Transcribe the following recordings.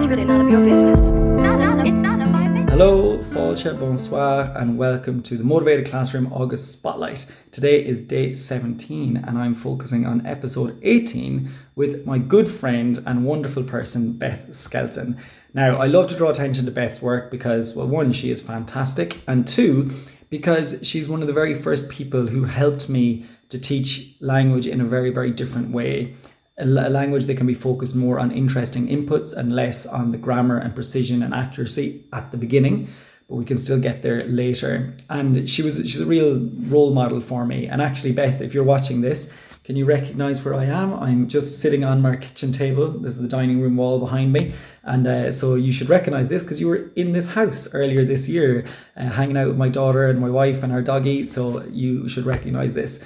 really none of your business. It's none of my business. Hello, Fáilte, bonsoir, and welcome to the Motivated Classroom August Spotlight. Today is day 17, and I'm focusing on episode 18 with my good friend and wonderful person, Beth Skelton. Now, I love to draw attention to Beth's work because, well, one, she is fantastic, and two, because she's one of the very first people who helped me to teach language in a very, very different way. A language that can be focused more on interesting inputs and less on the grammar and precision and accuracy at the beginning, but we can still get there later. And she's a real role model for me. And actually, Beth, if you're watching this, can you recognize where I am? I'm just sitting on my kitchen table. This is the dining room wall behind me. And so you should recognize this because you were in this house earlier this year, hanging out with my daughter and my wife and our doggy. So you should recognize this.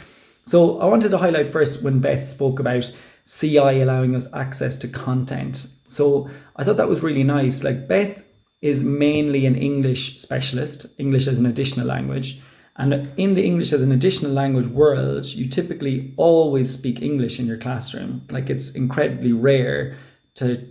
So I wanted to highlight first when Beth spoke about CI allowing us access to content. So I thought that was really nice. Like, Beth is mainly an English specialist, English as an additional language. And in the English as an additional language world, you typically always speak English in your classroom. Like, it's incredibly rare to,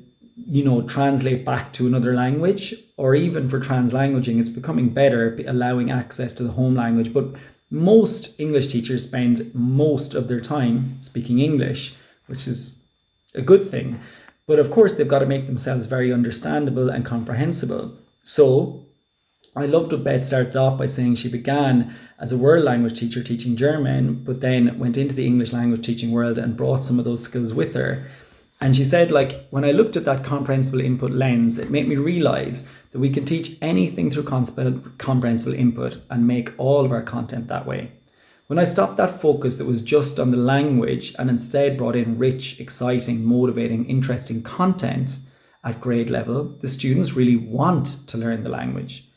translate back to another language, or even for translanguaging, it's becoming better, allowing access to the home language. But most English teachers spend most of their time speaking English, which is a good thing. But of course, they've got to make themselves very understandable and comprehensible. So I loved what Beth started off by saying she began as a world language teacher teaching German, but then went into the English language teaching world and brought some of those skills with her. And she said, when I looked at that comprehensible input lens, it made me realize that we can teach anything through comprehensible input and make all of our content that way. When I stopped that focus that was just on the language and instead brought in rich, exciting, motivating, interesting content at grade level, the students really want to learn the language.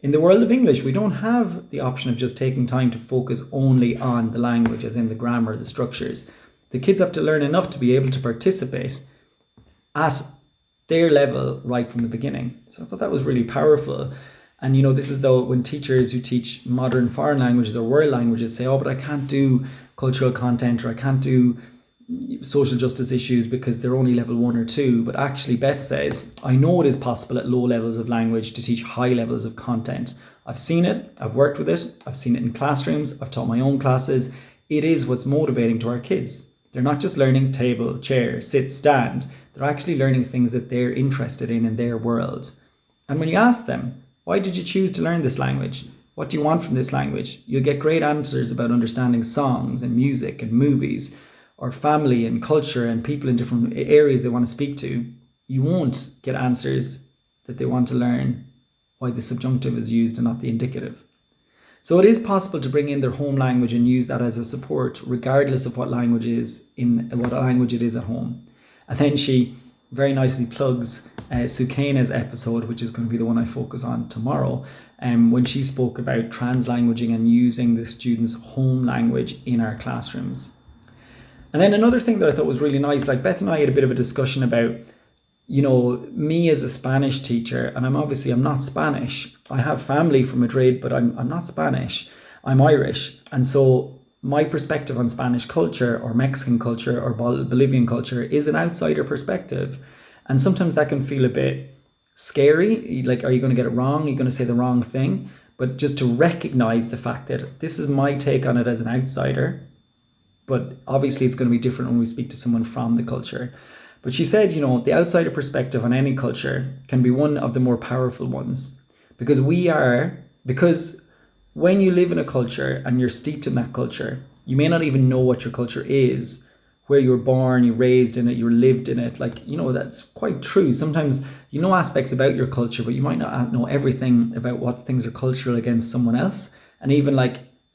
In the world of English, we don't have the option of just taking time to focus only on the language, as in the grammar, the structures. The kids have to learn enough to be able to participate at their level right from the beginning. So I thought that was really powerful. And, this is though when teachers who teach modern foreign languages or world languages say, oh, but I can't do cultural content or I can't do social justice issues because they're only level 1 or 2. But actually, Beth says, I know it is possible at low levels of language to teach high levels of content. I've seen it. I've worked with it. I've seen it in classrooms. I've taught my own classes. It is what's motivating to our kids. They're not just learning table, chair, sit, stand. They're actually learning things that they're interested in their world. And when you ask them, why did you choose to learn this language? What do you want from this language? You'll get great answers about understanding songs and music and movies, or family and culture and people in different areas they want to speak to. You won't get answers that they want to learn why the subjunctive is used and not the indicative. So it is possible to bring in their home language and use that as a support, regardless of what language it is at home. And then she very nicely plugs Sukaina's episode, which is going to be the one I focus on tomorrow, when she spoke about translanguaging and using the students' home language in our classrooms. And then another thing that I thought was really nice, Beth and I had a bit of a discussion about, me as a Spanish teacher, and I'm not Spanish. I have family from Madrid, but I'm not Spanish. I'm Irish. And so my perspective on Spanish culture or Mexican culture or Bolivian culture is an outsider perspective. And sometimes that can feel a bit scary. Like, are you going to get it wrong? Are you going to say the wrong thing? But just to recognize the fact that this is my take on it as an outsider. But obviously it's going to be different when we speak to someone from the culture. But she said, the outsider perspective on any culture can be one of the more powerful ones. Because when you live in a culture and you're steeped in that culture, you may not even know what your culture is, where you were born, you raised in it, you lived in it. That's quite true. Sometimes you know aspects about your culture, but you might not know everything about what things are cultural against someone else. And even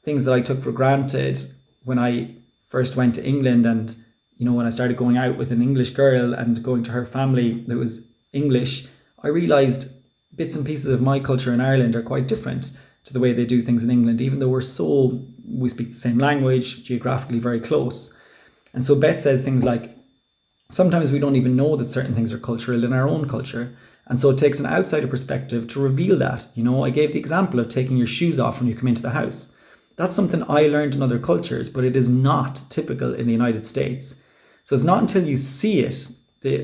things that I took for granted when I first went to England and, when I started going out with an English girl and going to her family that was English, I realized bits and pieces of my culture in Ireland are quite different to the way they do things in England, even though we speak the same language, geographically very close. And so Beth says things like, sometimes we don't even know that certain things are cultural in our own culture. And so it takes an outsider perspective to reveal that. I gave the example of taking your shoes off when you come into the house. That's something I learned in other cultures, but it is not typical in the United States. So it's not until you see it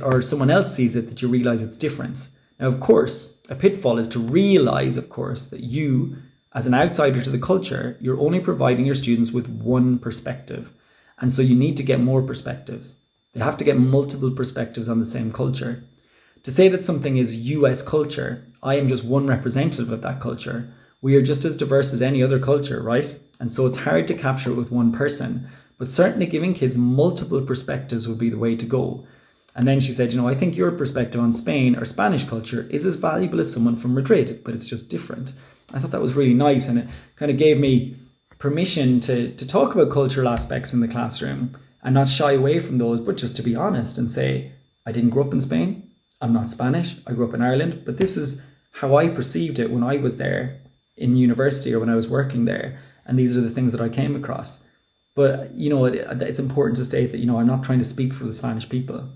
or someone else sees it, that you realize it's different. Now, of course, a pitfall is to realize, of course, that you, as an outsider to the culture, you're only providing your students with one perspective. And so you need to get more perspectives. They have to get multiple perspectives on the same culture. To say that something is US culture, I am just one representative of that culture. We are just as diverse as any other culture, right? And so it's hard to capture it with one person, but certainly giving kids multiple perspectives would be the way to go. And then she said, I think your perspective on Spain or Spanish culture is as valuable as someone from Madrid, but it's just different. I thought that was really nice, and it kind of gave me permission to talk about cultural aspects in the classroom and not shy away from those, but just to be honest and say, I didn't grow up in Spain. I'm not Spanish. I grew up in Ireland, but this is how I perceived it when I was there in university or when I was working there. And these are the things that I came across. But, it's important to state that, I'm not trying to speak for the Spanish people.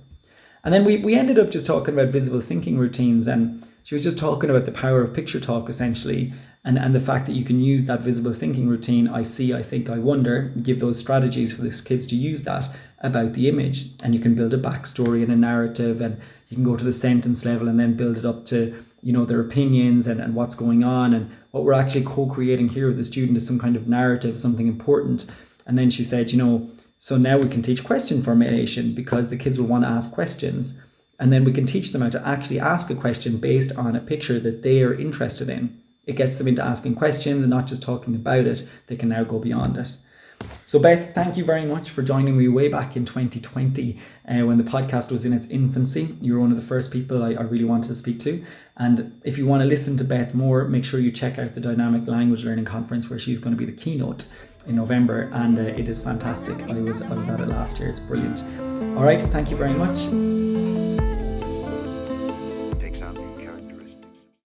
And then we ended up just talking about visible thinking routines, and she was just talking about the power of picture talk, essentially, and the fact that you can use that visible thinking routine, I see, I think, I wonder, give those strategies for these kids to use that about the image. And you can build a backstory and a narrative, and you can go to the sentence level and then build it up to, their opinions and what's going on. And what we're actually co-creating here with the student is some kind of narrative, something important. And then she said, so now we can teach question formulation, because the kids will want to ask questions. And then we can teach them how to actually ask a question based on a picture that they are interested in. It gets them into asking questions and not just talking about it. They can now go beyond it. So Beth, thank you very much for joining me way back in 2020 when the podcast was in its infancy. You were one of the first people I really wanted to speak to. And if you want to listen to Beth more, make sure you check out the Dynamic Language Learning Conference, where she's going to be the keynote in November, and it is fantastic. I was at it last year. It's brilliant. All right, thank you very much.